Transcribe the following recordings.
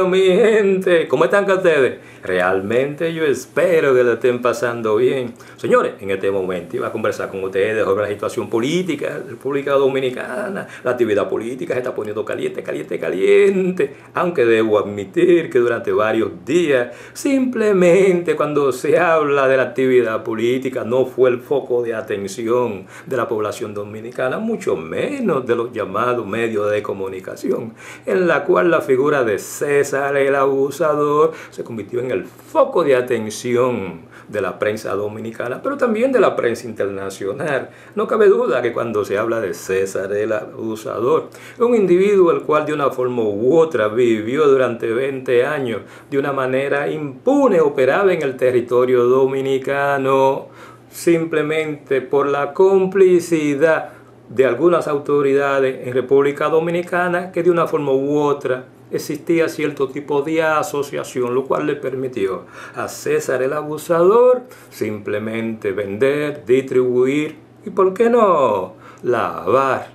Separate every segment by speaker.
Speaker 1: Bueno, mi gente, ¿cómo están ustedes? Realmente yo espero que lo estén pasando bien. Señores, en este momento iba a conversar con ustedes sobre la situación política de la República Dominicana. La actividad política se está poniendo caliente, caliente, caliente. Aunque debo admitir que durante varios días, simplemente cuando se habla de la actividad política, no fue el foco de atención de la población dominicana, mucho menos de los llamados medios de comunicación, en la cual la figura de César el Abusador se convirtió en el foco de atención de la prensa dominicana, pero también de la prensa internacional. No cabe duda que cuando se habla de César el Abusador, un individuo el cual de una forma u otra vivió durante 20 años de una manera impune, operaba en el territorio dominicano, simplemente por la complicidad de algunas autoridades en República Dominicana, que de una forma u otra existía cierto tipo de asociación, lo cual le permitió a César el Abusador simplemente vender, distribuir y, ¿por qué no?, lavar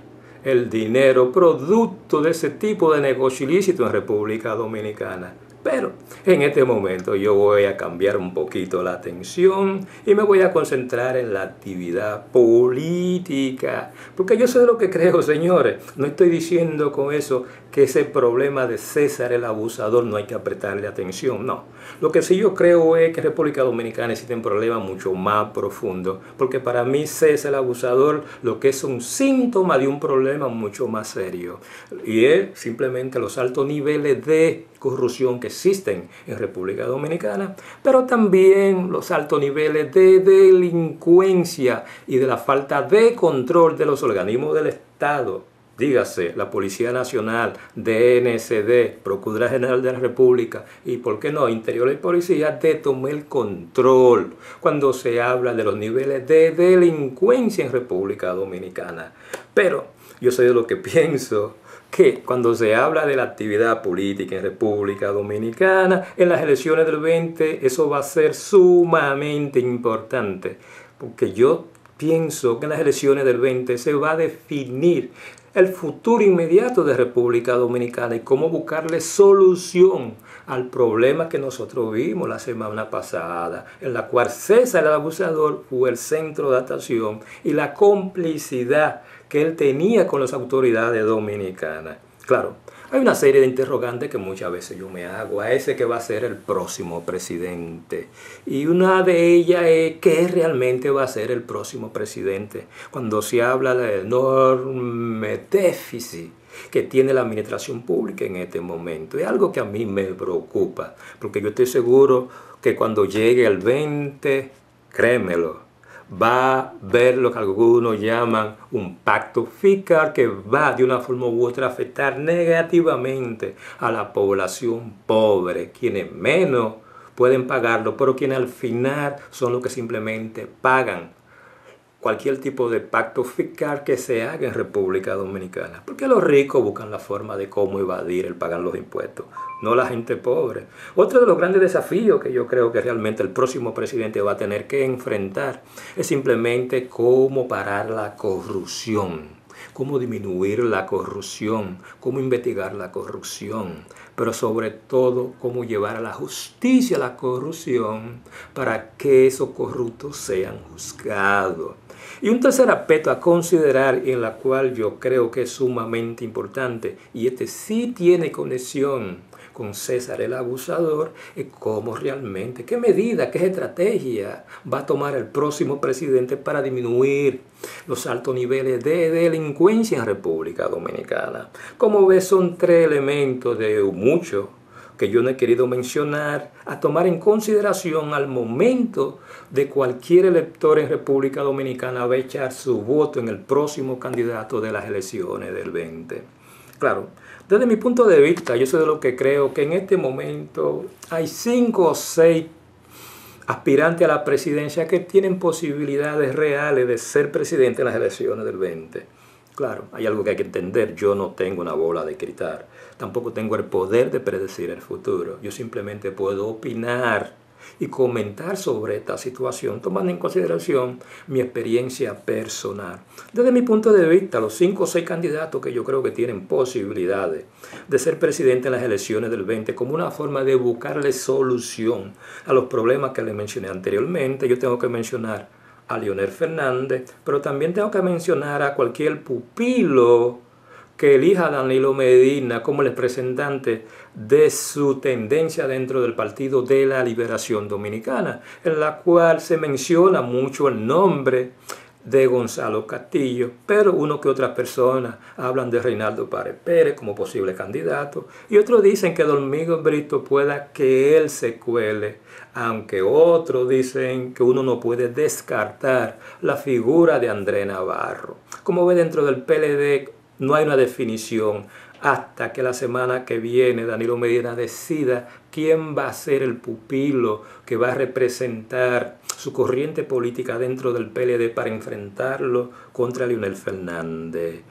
Speaker 1: el dinero producto de ese tipo de negocio ilícito en República Dominicana. Pero en este momento yo voy a cambiar un poquito la atención y me voy a concentrar en la actividad política. Porque yo sé de lo que creo, señores. No estoy diciendo con eso que ese problema de César el Abusador no hay que prestarle atención, no. Lo que sí yo creo es que en República Dominicana existen problemas mucho más profundos. Porque para mí César el Abusador lo que es un síntoma de un problema mucho más serio. Y es simplemente los altos niveles de corrupción que existen en República Dominicana, pero también los altos niveles de delincuencia y de la falta de control de los organismos del Estado. Dígase, la Policía Nacional, DNCD, Procuraduría General de la República y, ¿por qué no?, Interior y Policía, de tomar el control cuando se habla de los niveles de delincuencia en República Dominicana. Pero yo sé de lo que pienso, que cuando se habla de la actividad política en República Dominicana, en las elecciones del 20, eso va a ser sumamente importante, porque yo pienso que en las elecciones del 20 se va a definir el futuro inmediato de República Dominicana y cómo buscarle solución al problema que nosotros vimos la semana pasada, en la cual César el Abusador fue el centro de atención y la complicidad que él tenía con las autoridades dominicanas. Claro, hay una serie de interrogantes que muchas veces yo me hago a ese que va a ser el próximo presidente. Y una de ellas es ¿qué realmente va a ser el próximo presidente? Cuando se habla del enorme déficit que tiene la administración pública en este momento. Es algo que a mí me preocupa, porque yo estoy seguro que cuando llegue el 20, créemelo, va a ver lo que algunos llaman un pacto fiscal que va de una forma u otra a afectar negativamente a la población pobre, quienes menos pueden pagarlo, pero quienes al final son los que simplemente pagan cualquier tipo de pacto fiscal que se haga en República Dominicana. Porque los ricos buscan la forma de cómo evadir el pagar los impuestos, no la gente pobre. Otro de los grandes desafíos que yo creo que realmente el próximo presidente va a tener que enfrentar es simplemente cómo parar la corrupción, cómo disminuir la corrupción, cómo investigar la corrupción, pero sobre todo cómo llevar a la justicia la corrupción para que esos corruptos sean juzgados. Y un tercer aspecto a considerar, en la cual yo creo que es sumamente importante, y este sí tiene conexión con César el Abusador, es cómo realmente, qué medida, qué estrategia va a tomar el próximo presidente para disminuir los altos niveles de delincuencia en República Dominicana. Como ves, son tres elementos de muchos que yo no he querido mencionar, a tomar en consideración al momento de cualquier elector en República Dominicana va a echar su voto en el próximo candidato de las elecciones del 20. Claro, desde mi punto de vista, yo soy de lo que creo que en este momento hay 5 o 6 aspirantes a la presidencia que tienen posibilidades reales de ser presidente en las elecciones del 20. Claro, hay algo que hay que entender. Yo no tengo una bola de cristal. Tampoco tengo el poder de predecir el futuro. Yo simplemente puedo opinar y comentar sobre esta situación, tomando en consideración mi experiencia personal. Desde mi punto de vista, los 5 o 6 candidatos que yo creo que tienen posibilidades de ser presidente en las elecciones del 20 como una forma de buscarle solución a los problemas que le mencioné anteriormente, yo tengo que mencionar a Leonel Fernández, pero también tengo que mencionar a cualquier pupilo que elija a Danilo Medina como el representante de su tendencia dentro del Partido de la Liberación Dominicana, en la cual se menciona mucho el nombre de Gonzalo Castillo, pero uno que otras personas hablan de Reinaldo Párez Pérez como posible candidato, y otros dicen que Domingo Brito pueda que él se cuele, aunque otros dicen que uno no puede descartar la figura de Andrés Navarro. Como ve, dentro del PLD no hay una definición hasta que la semana que viene Danilo Medina decida quién va a ser el pupilo que va a representar su corriente política dentro del PLD para enfrentarlo contra Leonel Fernández.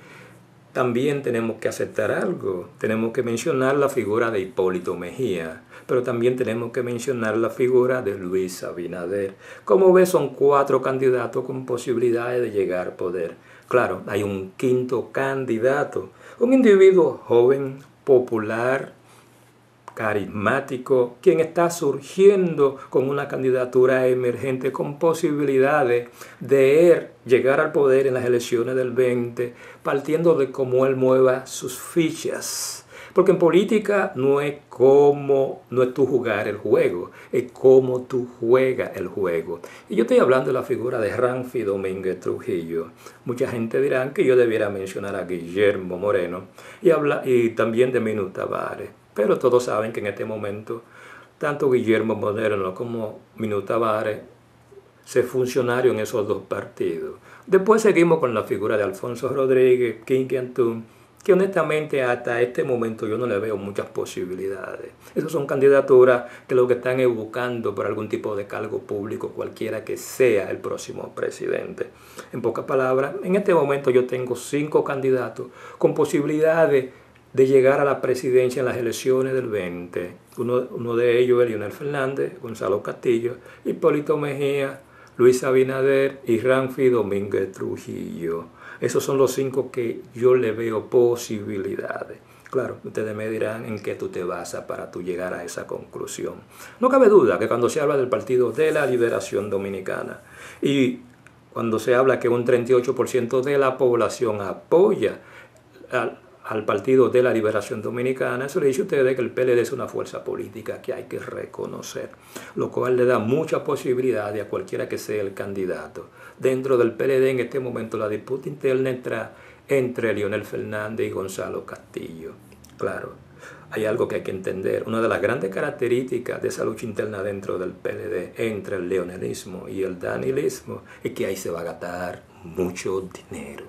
Speaker 1: También tenemos que aceptar algo, tenemos que mencionar la figura de Hipólito Mejía, pero también tenemos que mencionar la figura de Luis Abinader. Como ves, son 4 candidatos con posibilidades de llegar al poder. Claro, hay un 5º candidato, un individuo joven, popular, carismático, quien está surgiendo con una candidatura emergente con posibilidades de llegar al poder en las elecciones del 20, partiendo de cómo él mueva sus fichas. Porque en política no es tú jugar el juego, es cómo tú juegas el juego. Y yo estoy hablando de la figura de Ramfi Domínguez Trujillo. Mucha gente dirá que yo debiera mencionar a Guillermo Moreno y también de Minú Tavares. Pero todos saben que en este momento, tanto Guillermo Moreno como Minú Tavares se funcionaron en esos 2 partidos. Después seguimos con la figura de Alfonso Rodríguez, King Antún, que honestamente hasta este momento yo no le veo muchas posibilidades. Esas son candidaturas que lo que están es buscando por algún tipo de cargo público, cualquiera que sea el próximo presidente. En pocas palabras, en este momento yo tengo 5 candidatos con posibilidades de llegar a la presidencia en las elecciones del 20. Uno de ellos es Leonel Fernández, Gonzalo Castillo, Hipólito Mejía, Luis Abinader y Ramfi Domínguez Trujillo. Esos son los 5 que yo le veo posibilidades. Claro, ustedes me dirán en qué tú te basas para tú llegar a esa conclusión. No cabe duda que cuando se habla del Partido de la Liberación Dominicana y cuando se habla que un 38% de la población apoya al Partido de la Liberación Dominicana, eso le dice a ustedes que el PLD es una fuerza política que hay que reconocer, lo cual le da mucha posibilidad a cualquiera que sea el candidato. Dentro del PLD en este momento la disputa interna entra entre Leonel Fernández y Gonzalo Castillo. Claro, hay algo que hay que entender. Una de las grandes características de esa lucha interna dentro del PLD entre el leonelismo y el danilismo es que ahí se va a gastar mucho dinero.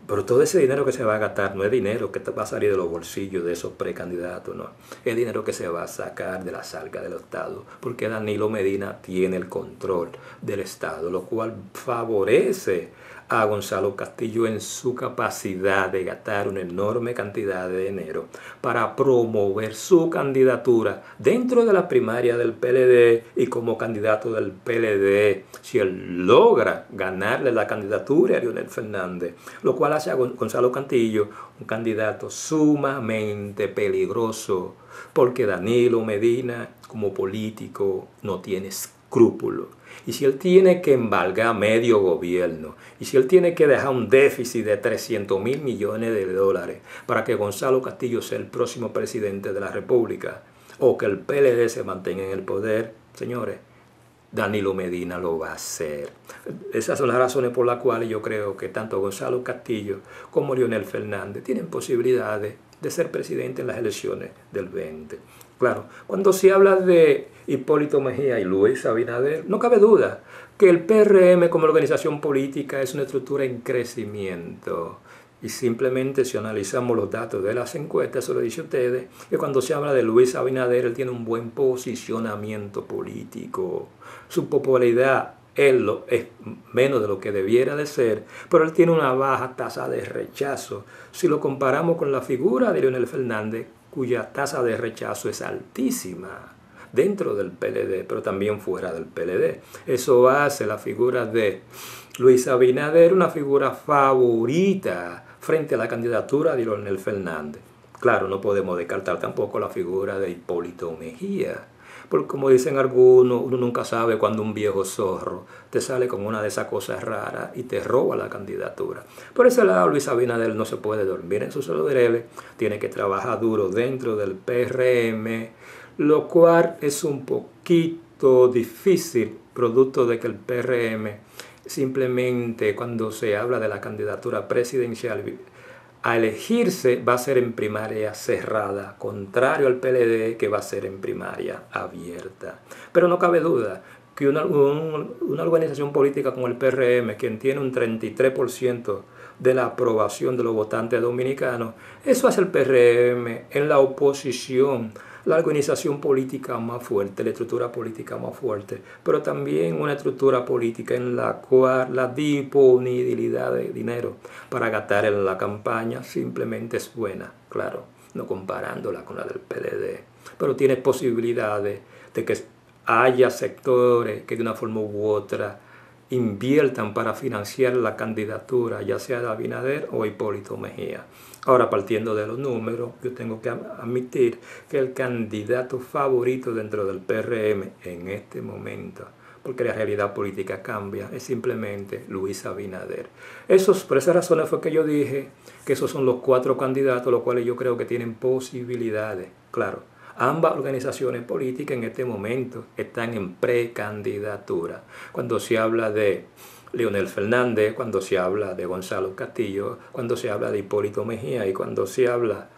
Speaker 1: Pero todo ese dinero que se va a gastar no es dinero que va a salir de los bolsillos de esos precandidatos, no. Es dinero que se va a sacar de las arcas del Estado, porque Danilo Medina tiene el control del Estado, lo cual favorece a Gonzalo Castillo en su capacidad de gastar una enorme cantidad de dinero para promover su candidatura dentro de la primaria del PLD y como candidato del PLD, si él logra ganarle la candidatura a Leonel Fernández, lo cual hace a Gonzalo Castillo un candidato sumamente peligroso, porque Danilo Medina como político no tiene escrúpulos. Y si él tiene que embargar medio gobierno, y si él tiene que dejar un déficit de 300.000 millones de dólares para que Gonzalo Castillo sea el próximo presidente de la República, o que el PLD se mantenga en el poder, señores, Danilo Medina lo va a hacer. Esas son las razones por las cuales yo creo que tanto Gonzalo Castillo como Leonel Fernández tienen posibilidades de ser presidente en las elecciones del 20. Claro, cuando se habla de Hipólito Mejía y Luis Abinader, no cabe duda que el PRM como organización política es una estructura en crecimiento. Y simplemente si analizamos los datos de las encuestas, se lo dice a ustedes, que cuando se habla de Luis Abinader, él tiene un buen posicionamiento político. Su popularidad es menos de lo que debiera de ser, pero él tiene una baja tasa de rechazo. Si lo comparamos con la figura de Leonel Fernández, cuya tasa de rechazo es altísima. dentro del PLD, pero también fuera del PLD. Eso hace la figura de Luis Abinader una figura favorita frente a la candidatura de Leonel Fernández. Claro, no podemos descartar tampoco la figura de Hipólito Mejía, porque como dicen algunos, uno nunca sabe cuando un viejo zorro te sale con una de esas cosas raras y te roba la candidatura. Por ese lado, Luis Abinader no se puede dormir en sus laureles, tiene que trabajar duro dentro del PRM, lo cual es un poquito difícil, producto de que el PRM simplemente cuando se habla de la candidatura presidencial a elegirse va a ser en primaria cerrada, contrario al PLD que va a ser en primaria abierta. Pero no cabe duda que una organización política como el PRM, quien tiene un 33% de la aprobación de los votantes dominicanos, eso hace el PRM en la oposición, la organización política más fuerte, la estructura política más fuerte, pero también una estructura política en la cual la disponibilidad de dinero para gastar en la campaña simplemente es buena, claro, no comparándola con la del PLD, pero tiene posibilidades de que haya sectores que de una forma u otra inviertan para financiar la candidatura, ya sea de Abinader o Hipólito Mejía. Ahora, partiendo de los números, yo tengo que admitir que el candidato favorito dentro del PRM en este momento, porque la realidad política cambia, es simplemente Luis Abinader. Por esas razones fue que yo dije que esos son los 4 candidatos, los cuales yo creo que tienen posibilidades, claro. Ambas organizaciones políticas en este momento están en precandidatura. Cuando se habla de Leonel Fernández, cuando se habla de Gonzalo Castillo, cuando se habla de Hipólito Mejía y cuando se habla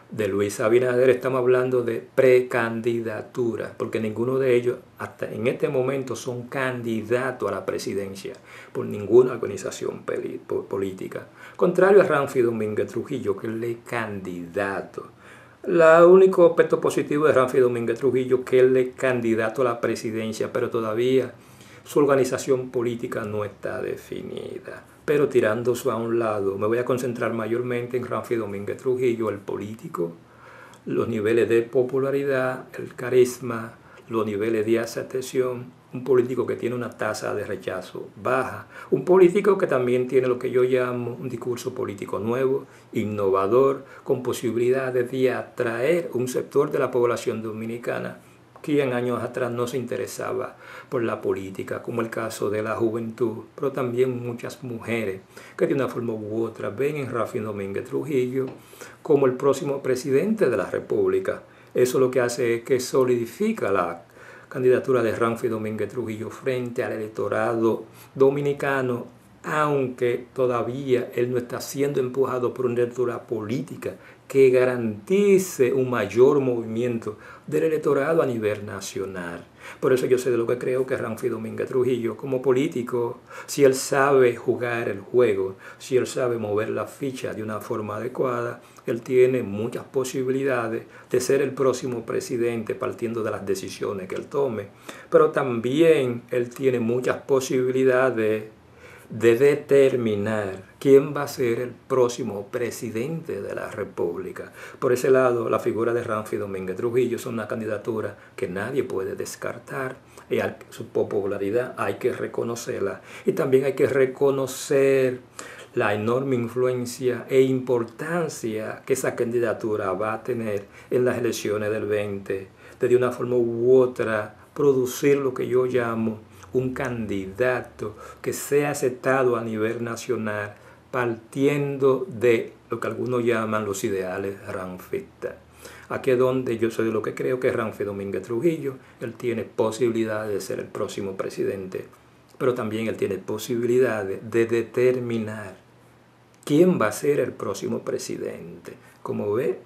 Speaker 1: de Luis Abinader, estamos hablando de precandidatura, porque ninguno de ellos hasta en este momento son candidatos a la presidencia por ninguna organización política. Contrario a Ramfi Domínguez Trujillo, que él es candidato. El único aspecto positivo de Ramfi Domínguez Trujillo que él es candidato a la presidencia, pero todavía su organización política no está definida. Pero tirándose a un lado, me voy a concentrar mayormente en Ramfi Domínguez Trujillo, el político, los niveles de popularidad, el carisma, los niveles de aceptación, un político que tiene una tasa de rechazo baja, un político que también tiene lo que yo llamo un discurso político nuevo, innovador, con posibilidades de atraer un sector de la población dominicana que en años atrás no se interesaba por la política, como el caso de la juventud, pero también muchas mujeres que de una forma u otra ven en Ramfi Domínguez Trujillo como el próximo presidente de la República. Eso lo que hace es que solidifica la candidatura de Ramfi Domínguez Trujillo frente al electorado dominicano, aunque todavía él no está siendo empujado por una lectura política que garantice un mayor movimiento del electorado a nivel nacional. Por eso yo sé de lo que creo que Ramfi Domínguez Trujillo, como político, si él sabe jugar el juego, si él sabe mover la ficha de una forma adecuada, él tiene muchas posibilidades de ser el próximo presidente partiendo de las decisiones que él tome. Pero también él tiene muchas posibilidades de determinar quién va a ser el próximo presidente de la República. Por ese lado, la figura de Ramfi Domínguez Trujillo es una candidatura que nadie puede descartar. Y su popularidad hay que reconocerla. Y también hay que reconocer la enorme influencia e importancia que esa candidatura va a tener en las elecciones del 20. De una forma u otra, producir lo que yo llamo un candidato que sea aceptado a nivel nacional partiendo de lo que algunos llaman los ideales ramfistas. Aquí es donde yo soy de lo que creo que Ramfi Domínguez Trujillo, él tiene posibilidades de ser el próximo presidente, pero también él tiene posibilidades de determinar quién va a ser el próximo presidente. Como ve,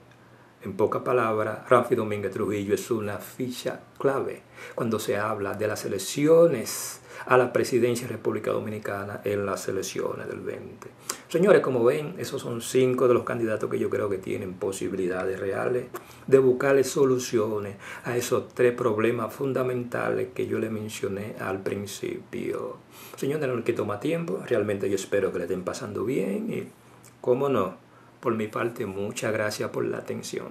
Speaker 1: en pocas palabras, Ramfi Domínguez Trujillo es una ficha clave cuando se habla de las elecciones a la presidencia de la República Dominicana en las elecciones del 20. Señores, como ven, esos son 5 de los candidatos que yo creo que tienen posibilidades reales de buscarle soluciones a esos 3 problemas fundamentales que yo les mencioné al principio. Señores, no les quito más tiempo, realmente yo espero que le estén pasando bien y, cómo no, por mi parte, muchas gracias por la atención.